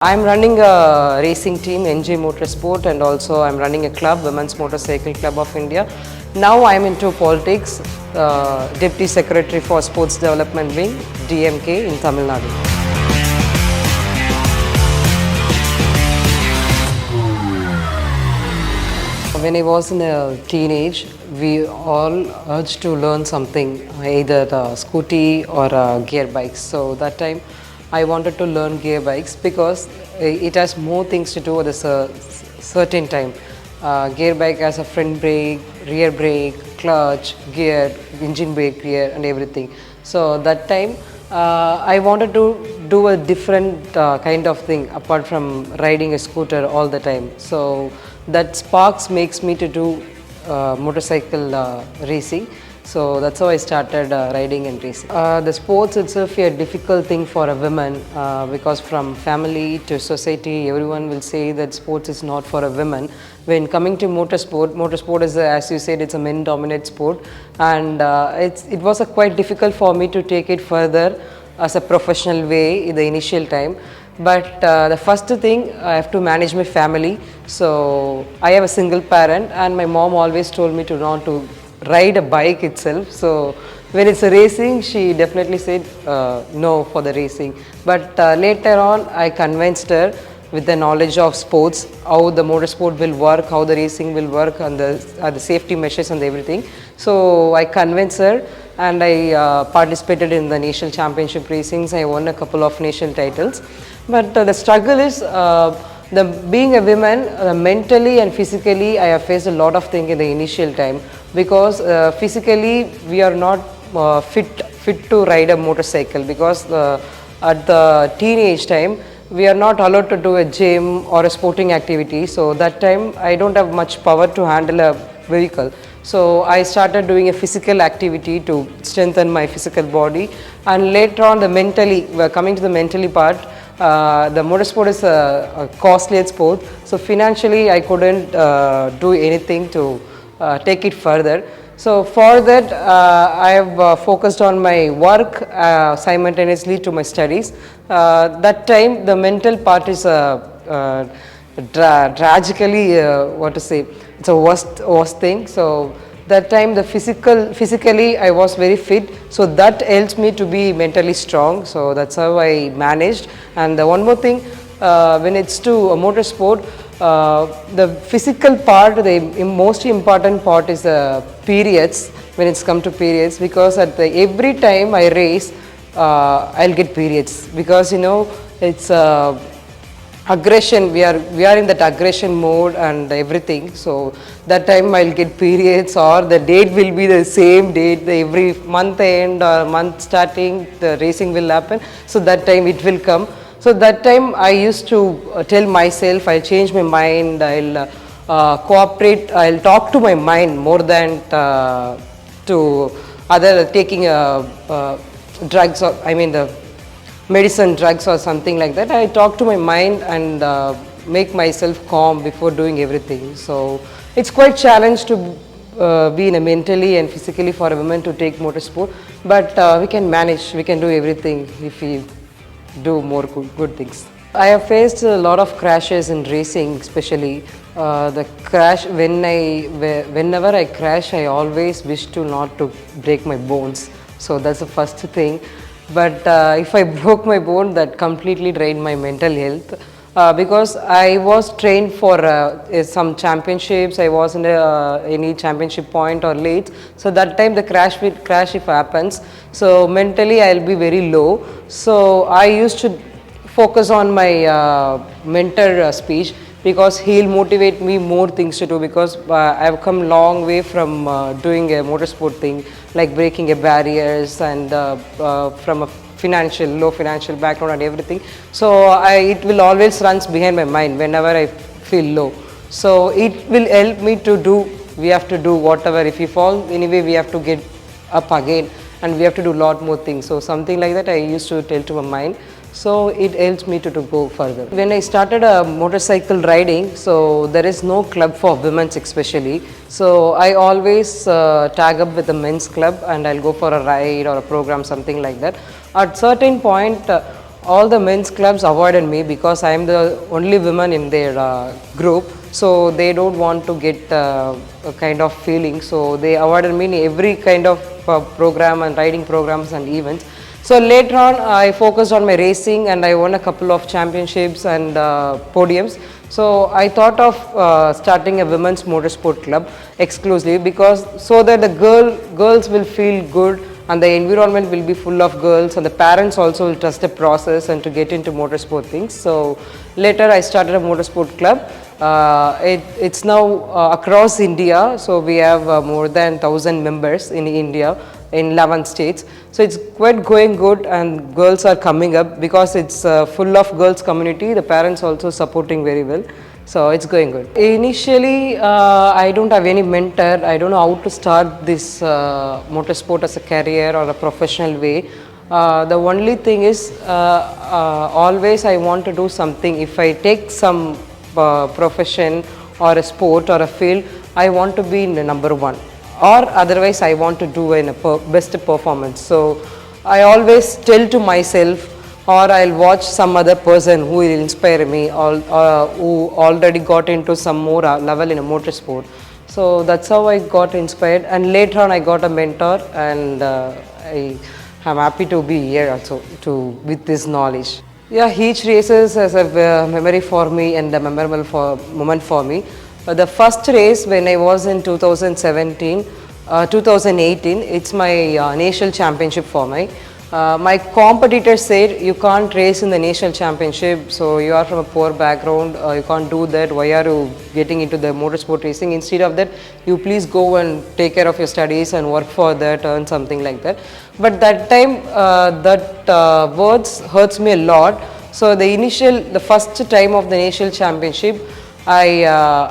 I'm running a racing team, NJ Motorsport, and also I'm running a club, Women's Motorcycle Club of India. Now I'm into politics, Deputy Secretary for Sports Development Wing, DMK in Tamil Nadu. When I was in a teenage, we all urged to learn something, either the scooty or gear bikes. So that time I wanted to learn gear bikes because it has more things to do at a certain time. Gear bike has a front brake, rear brake, clutch, gear, engine brake gear and everything. So that time I wanted to do a different kind of thing apart from riding a scooter all the time. So that sparks makes me to do motorcycle racing. So that's how I started riding and racing. The sports itself is a difficult thing for a woman because from family to society, everyone will say that sports is not for a woman. When coming to motorsport is, as you said, it's a men-dominant sport, and it was quite difficult for me to take it further as a professional way in the initial time. But the first thing, I have to manage my family. So I have a single parent, and my mom always told me to not to ride a bike itself. So when it's a racing, she definitely said no for the racing. But later on, I convinced her with the knowledge of sports, how the motorsport will work, how the racing will work, and the safety measures and everything. So I convinced her, and I participated in the national championship racings. I won a couple of national titles. But the struggle is, being a woman, mentally and physically, I have faced a lot of things in the initial time because physically we are not fit to ride a motorcycle because at the teenage time we are not allowed to do a gym or a sporting activity. So that time I don't have much power to handle a vehicle. So I started doing a physical activity to strengthen my physical body, and later on coming to the mentally part, the motorsport is a costly sport, so financially I couldn't do anything to take it further. So for that I have focused on my work simultaneously to my studies. That time the mental part is tragically what to say, it's a worst thing. So that time the physically I was very fit, so that helps me to be mentally strong. So that's how I managed. And one more thing, when it's to a motorsport, the physical part, the most important part is the periods, when it's come to periods, because at every time I race I'll get periods because it's aggression, we are in that aggression mode and everything. So that time I'll get periods, or the date will be the same date, every month end or month starting the racing will happen. So that time it will come. So that time I used to tell myself, I'll change my mind, I'll cooperate, I'll talk to my mind more than to other taking drugs, or I mean the medicine, drugs or something like that. I talk to my mind and make myself calm before doing everything. So it's quite challenge to be in a mentally and physically for a woman to take motorsport, but we can manage, we can do everything if we do more good things. I have faced a lot of crashes in racing, especially the crash. Whenever I crash, I always wish to not to break my bones. So that's the first thing. But if I broke my bone, that completely drained my mental health because I was trained for some championships. I was in any championship point or late. So that time the crash if it happens. So mentally I'll be very low. So I used to focus on my mentor speech, because he'll motivate me more things to do, because I've come long way from doing a motorsport thing like breaking a barriers and from a low financial background and everything. So it will always runs behind my mind whenever I feel low. So it will help me to do, we have to do whatever, if you fall anyway we have to get up again and we have to do a lot more things. So something like that I used to tell to my mind. So it helps me to go further. When I started motorcycle riding, so there is no club for women especially. So I always tag up with a men's club and I'll go for a ride or a program, something like that. At certain point, all the men's clubs avoided me because I am the only woman in their group. So they don't want to get a kind of feeling. So they avoided me in every kind of program and riding programs and events. So later on, I focused on my racing and I won a couple of championships and podiums. So I thought of starting a women's motorsport club exclusively because so that the girls will feel good and the environment will be full of girls and the parents also will trust the process and to get into motorsport things. So later I started a motorsport club. It's now across India, so we have more than 1,000 members in India in 11 states. So it's quite going good and girls are coming up because it's full of girls community. The parents also supporting very well. So it's going good. Initially, I don't have any mentor. I don't know how to start this motorsport as a career or a professional way. The only thing is always I want to do something. If I take some profession or a sport or a field, I want to be in the number one, or otherwise I want to do in a best performance. So I always tell to myself, or I'll watch some other person who will inspire me or who already got into some more level in a motorsport. So that's how I got inspired, and later on I got a mentor, and I am happy to be here also with this knowledge. Yeah, each races has a memory for me and a memorable moment for me. The first race when I was in 2018, it's my national championship for me. My competitor said, you can't race in the national championship, so you are from a poor background, you can't do that, why are you getting into the motorsport racing? Instead of that, you please go and take care of your studies and work for that, earn something like that. But that time, words hurts me a lot. So the first time of the national championship, I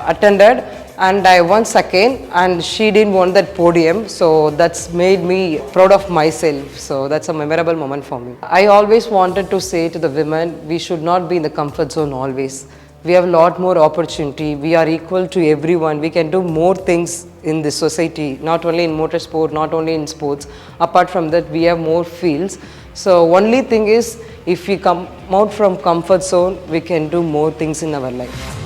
attended and I won second, and she didn't won that podium, so that's made me proud of myself. So that's a memorable moment for me. I always wanted to say to the women, we should not be in the comfort zone always. We have a lot more opportunity. We are equal to everyone. We can do more things in this society, not only in motorsport, not only in sports. Apart from that, we have more fields. So only thing is, if we come out from comfort zone, we can do more things in our life.